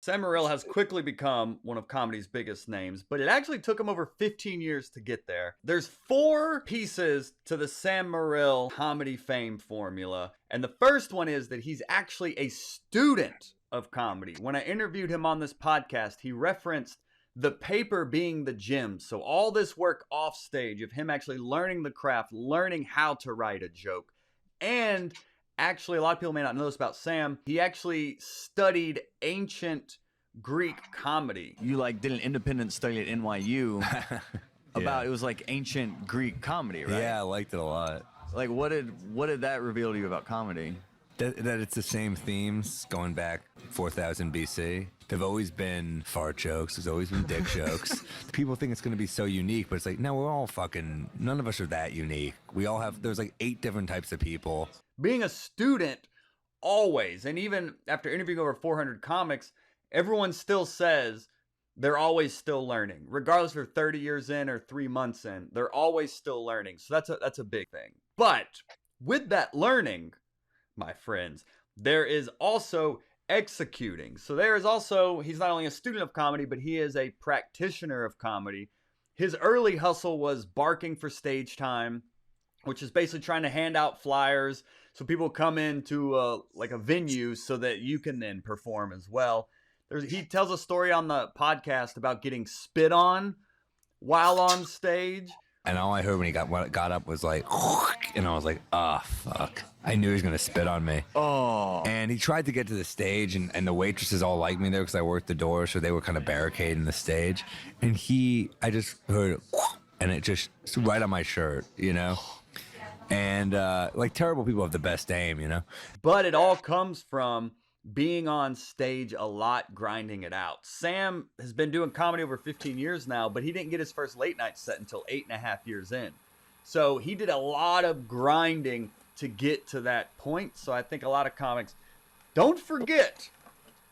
Sam Morril has quickly become one of comedy's biggest names, but it actually took him over 15 years to get there. There's 4 pieces to the Sam Morril comedy fame formula, and the first one is that he's actually a student of comedy. When I interviewed him on this podcast, he referenced the paper being the gym. So all this work off stage of him actually learning the craft, learning how to write a joke, and actually, a lot of people may not know this about Sam. He actually studied ancient Greek comedy. You did an independent study at NYU about it was like ancient Greek comedy, right? Yeah, I liked it a lot. What did that reveal to you about comedy? That it's the same themes going back 4000 BC. They've always been fart jokes. There's always been dick jokes. People think it's going to be so unique, but it's like, no, we're all none of us are that unique. We all have, there's 8 different types of people. Being a student always, and even after interviewing over 400 comics, everyone still says they're always still learning. Regardless if they're 30 years in or 3 months in, they're always still learning. So that's a big thing. But with that learning, my friends, there is also executing. So there is also, he's not only a student of comedy, but he is a practitioner of comedy. His early hustle was barking for stage time, which is basically trying to hand out flyers so people come into a venue so that you can then perform as well. He tells a story on the podcast about getting spit on while on stage. And all I heard when he got up was like, and I was like, oh, fuck. I knew he was going to spit on me. Oh. And he tried to get to the stage, and the waitresses all liked me there because I worked the door, so they were kind of barricading the stage. And I just heard, and it just right on my shirt, you know? And terrible people have the best aim, you know? But it all comes from being on stage a lot, grinding it out. Sam has been doing comedy over 15 years now, but he didn't get his first late night set until 8.5 years in. So he did a lot of grinding to get to that point. So I think a lot of comics, don't forget,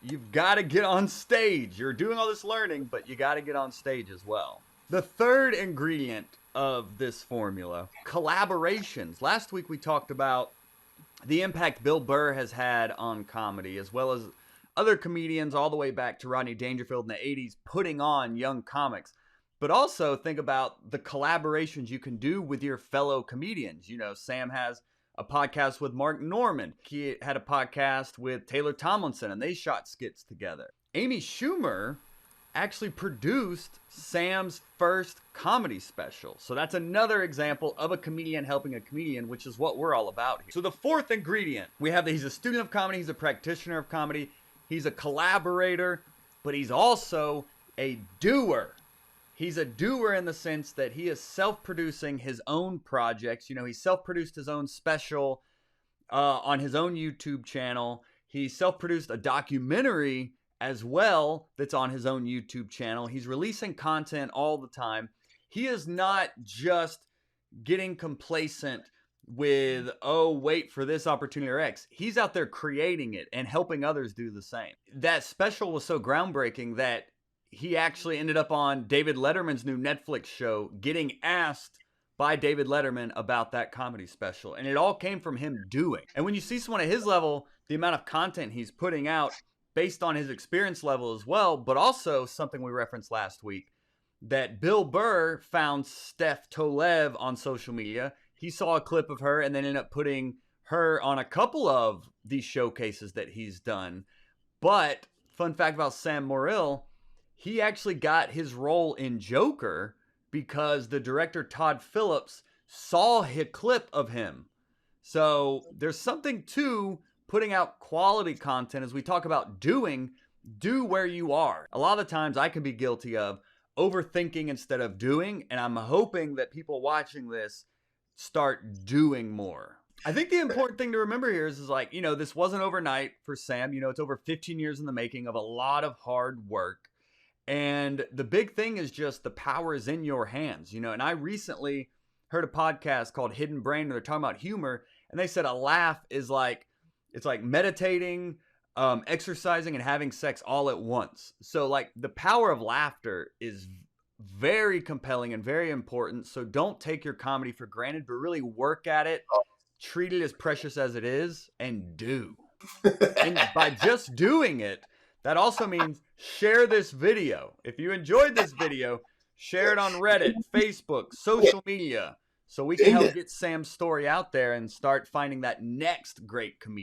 you've got to get on stage. You're doing all this learning, but you got to get on stage as well. The third ingredient of this formula, collaborations. Last week we talked about the impact Bill Burr has had on comedy, as well as other comedians all the way back to Rodney Dangerfield in the 80s putting on young comics. But also think about the collaborations you can do with your fellow comedians. You know, Sam has a podcast with Mark Norman. He had a podcast with Taylor Tomlinson, and they shot skits together. Amy Schumer actually produced Sam's first comedy special. So that's another example of a comedian helping a comedian, which is what we're all about here. So the fourth ingredient, we have that he's a student of comedy, he's a practitioner of comedy, he's a collaborator, but he's also a doer. He's a doer in the sense that he is self-producing his own projects. You know, he self-produced his own special on his own YouTube channel. He self-produced a documentary as well that's on his own YouTube channel. He's releasing content all the time. He is not just getting complacent with, oh, wait for this opportunity or X. He's out there creating it and helping others do the same. That special was so groundbreaking that he actually ended up on David Letterman's new Netflix show, getting asked by David Letterman about that comedy special. And it all came from him doing. And when you see someone at his level, the amount of content he's putting out based on his experience level as well, but also something we referenced last week, that Bill Burr found Steph Tolev on social media. He saw a clip of her and then ended up putting her on a couple of these showcases that he's done. But fun fact about Sam Morril, he actually got his role in Joker because the director Todd Phillips saw a clip of him. So there's something to putting out quality content. As we talk about do where you are. A lot of the times I can be guilty of overthinking instead of doing, and I'm hoping that people watching this start doing more. I think the important thing to remember here is this wasn't overnight for Sam. It's over 15 years in the making of a lot of hard work. And the big thing is just the power is in your hands, and I recently heard a podcast called Hidden Brain, and they're talking about humor, and they said a laugh is it's like meditating, exercising, and having sex all at once. So the power of laughter is very compelling and very important. So don't take your comedy for granted, but really work at it, treat it as precious as it is, and do. And by just doing it, That also means share this video. If you enjoyed this video, share it on Reddit, Facebook, social media, so we can help get Sam's story out there and start finding that next great comedian.